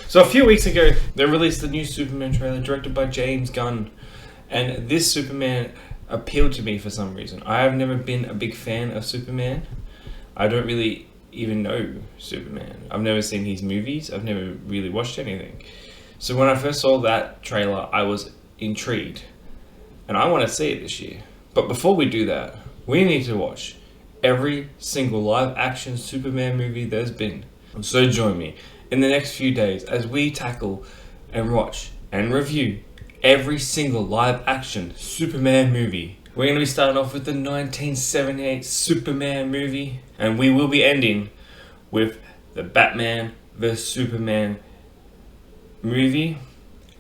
So a few weeks ago, they released the new Superman trailer directed by James Gunn. And this Superman appealed to me for some reason. I have never been a big fan of Superman. I don't really even know Superman. I've never seen his movies. I've never really watched anything. So when I first saw that trailer, I was intrigued. And I want to see it this year. But before we do that, we need to watch every single live action Superman movie there's been. So join me in the next few days as we tackle and watch and review every single live action Superman movie. We're going to be starting off with the 1978 Superman movie, and we will be ending with the Batman vs Superman movie.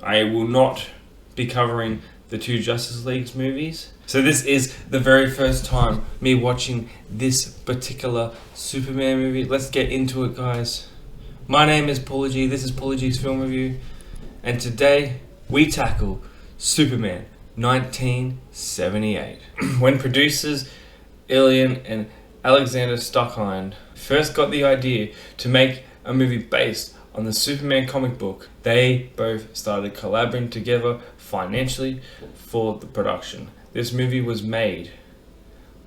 I will not be covering the two Justice Leagues movies. So this is the very first time me watching this particular Superman movie. Let's get into it, guys. My name is Paulie G. This is Paulie G's Film Review. And today we tackle Superman 1978. When producers Ilian and Alexander Stockhind first got the idea to make a movie based on the Superman comic book, they both started collaborating together financially for the production. This movie was made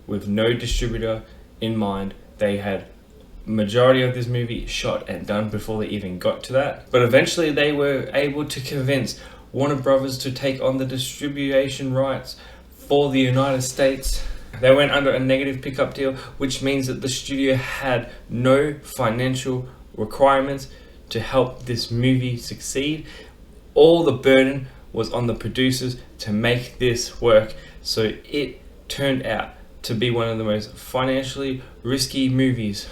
with no distributor in mind. They had majority of this movie shot and done before they even got to that. But eventually they were able to convince Warner Brothers to take on the distribution rights for the United States. They went under a negative pickup deal, which means that the studio had no financial requirements to help this movie succeed. All the burden was on the producers to make this work, so it turned out to be one of the most financially risky movies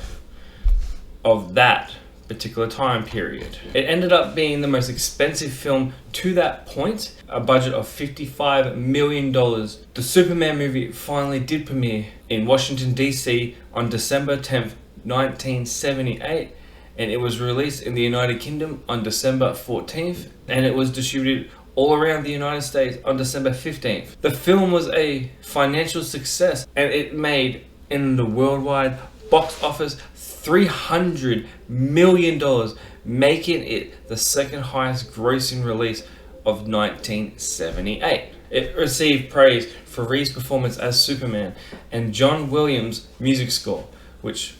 of that particular time period. It ended up being the most expensive film to that point, a budget of $55 million. The Superman movie finally did premiere in Washington DC on December 10th, 1978, and it was released in the United Kingdom on December 14th, and it was distributed all around the United States on December 15th. The film was a financial success, and it made in the worldwide box office $300 million, making it the second highest grossing release of 1978. It received praise for Reeves' performance as Superman and John Williams' music score, which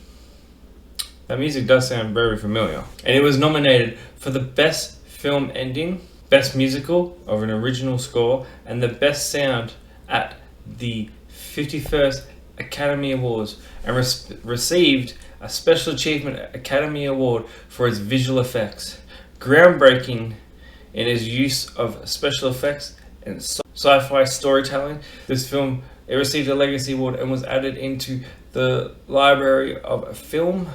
that music does sound very familiar. And it was nominated for the Best Film Ending, Best Musical of an Original Score, and the Best Sound at the 51st Academy Awards, and received a Special Achievement Academy Award for its visual effects. Groundbreaking in its use of special effects and sci-fi storytelling, this film it received a Legacy Award and was added into the Library of Film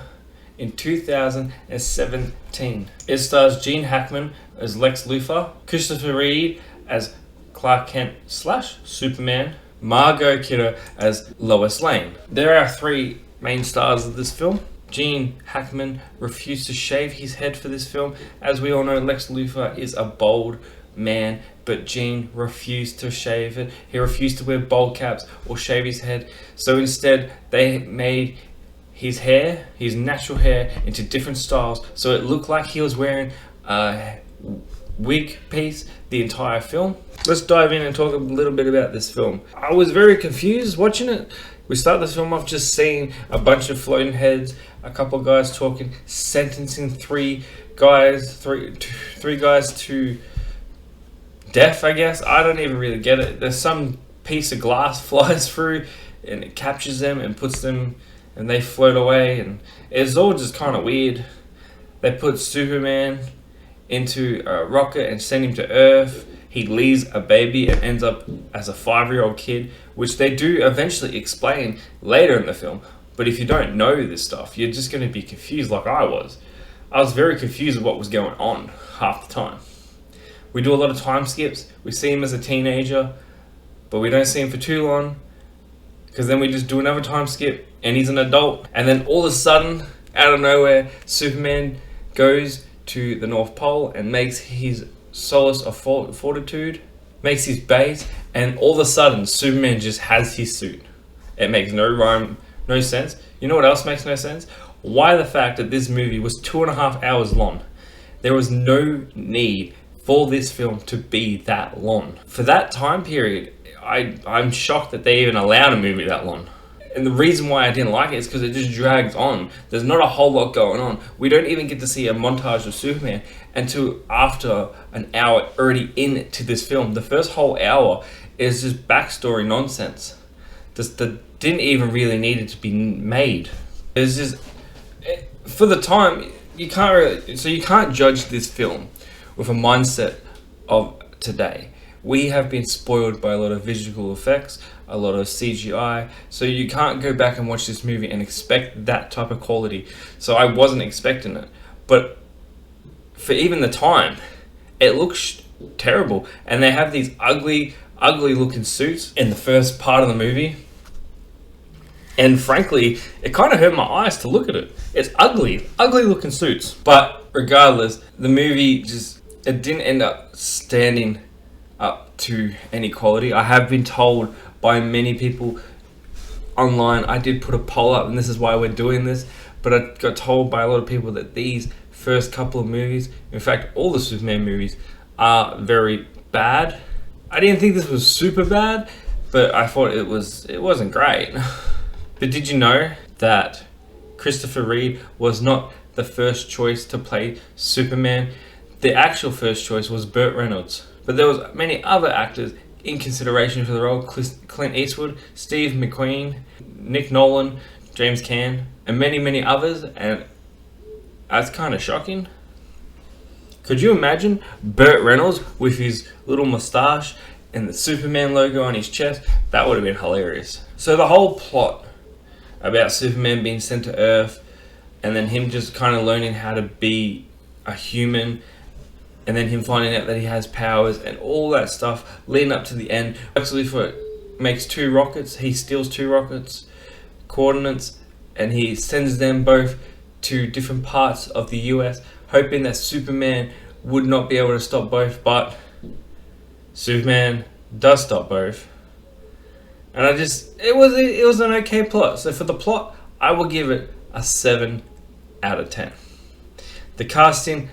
in 2017. It stars Gene Hackman as Lex Luthor, Christopher Reeve as Clark Kent / Superman, Margot Kidder as Lois Lane. There are three main stars of this film. Gene Hackman refused to shave his head for this film. As we all know, Lex Luthor is a bald man, but Gene refused to shave it. He refused to wear bald caps or shave his head. So instead, they made his hair, his natural hair, into different styles, so it looked like he was wearing a wig piece the entire film. Let's dive in and talk a little bit about this film. I was very confused watching it. We start this film off just seeing a bunch of floating heads, a couple of guys talking, sentencing three guys to death, I guess. I don't even really get it. There's some piece of glass flies through and it captures them and puts them, and they float away, and it's all just kind of weird. They put Superman into a rocket and send him to Earth. He leaves a baby and ends up as a 5-year-old kid, which they do eventually explain later in the film. But if you don't know this stuff, you're just going to be confused like I was. I was very confused with what was going on half the time. We do a lot of time skips. We see him as a teenager, but we don't see him for too long, because then we just do another time skip and he's an adult. And then all of a sudden, out of nowhere, Superman goes to the North Pole and makes his solace of fortitude, makes his base, and all of a sudden Superman just has his suit. It makes no rhyme, no sense. You know what else makes no sense? Why the fact that this movie was 2.5 hours long. There was no need for this film to be that long. For that time period, I'm shocked that they even allowed a movie that long. And the reason why I didn't like it is because it just drags on. There's not a whole lot going on. We don't even get to see a montage of Superman until after an hour already into this film. The first whole hour is just backstory nonsense that didn't even really need it to be made. It's just, for the time, you can't judge this film with a mindset of today. We have been spoiled by a lot of visual effects, a lot of CGI, so you can't go back and watch this movie and expect that type of quality. So I wasn't expecting it, but for even the time, it looks terrible. And they have these ugly looking suits in the first part of the movie. And frankly, it kind of hurt my eyes to look at it. It's ugly looking suits. But regardless, the movie it didn't end up standing up to any quality. I have been told by many people online, I did put a poll up, and this is why we're doing this, but I got told by a lot of people that these first couple of movies, in fact all the Superman movies, are very bad. I didn't think this was super bad, but I thought it wasn't great. But did you know that Christopher Reeve was not the first choice to play Superman? The actual first choice was Burt Reynolds. But there was many other actors in consideration for the role: Clint Eastwood, Steve McQueen, Nick Nolan, James Caan, and many others. And that's kind of shocking. Could you imagine Burt Reynolds with his little mustache and the Superman logo on his chest? That would have been hilarious. So the whole plot about Superman being sent to Earth, and then him just kind of learning how to be a human, and then him finding out that he has powers and all that stuff leading up to the end. Actually, makes 2 rockets. He steals 2 rockets coordinates, and he sends them both to different parts of the US, hoping that Superman would not be able to stop both. But Superman does stop both. And it was an okay plot. So for the plot, I will give it a 7 out of 10. The casting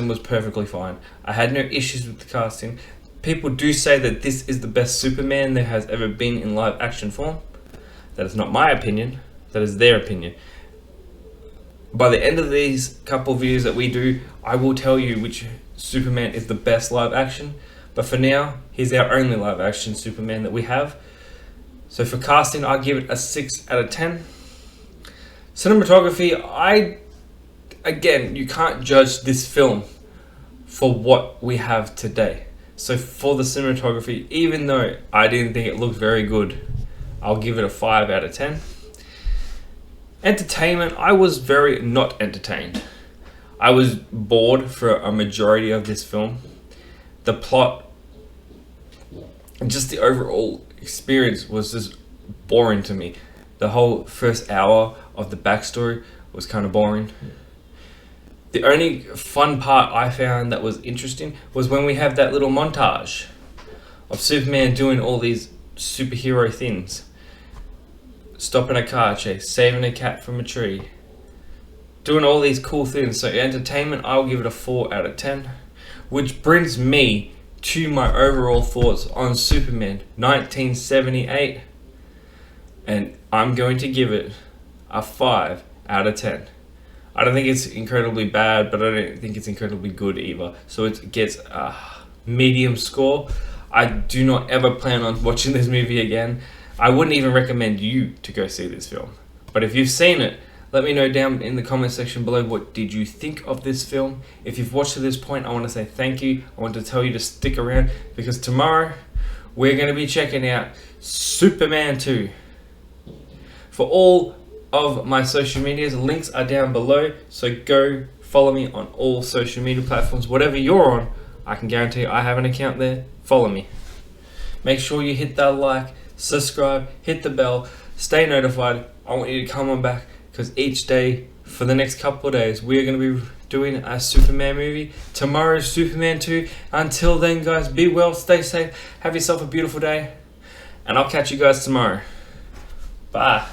was perfectly fine. I had no issues with the casting. People do say that this is the best Superman there has ever been in live action form. That is not my opinion. That is their opinion. By the end of these couple of videos that we do, I will tell you which Superman is the best live action. But for now, he's our only live action Superman that we have. So for casting, I'll give it a 6 out of 10. Cinematography, again, you can't judge this film for what we have today. So for the cinematography, even though I didn't think it looked very good, I'll give it a 5 out of 10. Entertainment, I was very not entertained. I was bored for a majority of this film. The plot, and just the overall experience was just boring to me. The whole first hour of the backstory was kind of boring. The only fun part I found that was interesting was when we have that little montage of Superman doing all these superhero things. Stopping a car chase, saving a cat from a tree, doing all these cool things. So entertainment, I'll give it a 4 out of 10. Which brings me to my overall thoughts on Superman 1978. And I'm going to give it a 5 out of 10. I don't think it's incredibly bad, but I don't think it's incredibly good either. So it gets a medium score. I do not ever plan on watching this movie again. I wouldn't even recommend you to go see this film. But if you've seen it, let me know down in the comment section below, what did you think of this film. If you've watched to this point, I want to say thank you. I want to tell you to stick around, because tomorrow we're going to be checking out Superman 2. For all of my social medias, links are down below, so go follow me on all social media platforms. Whatever you're on, I can guarantee I have an account there. Follow me. Make sure you hit that like, subscribe, hit the bell, stay notified. I want you to come on back, because each day for the next couple of days we are going to be doing a Superman movie. Tomorrow's Superman 2. Until then, guys, be well, stay safe, have yourself a beautiful day, and I'll catch you guys tomorrow. Bye.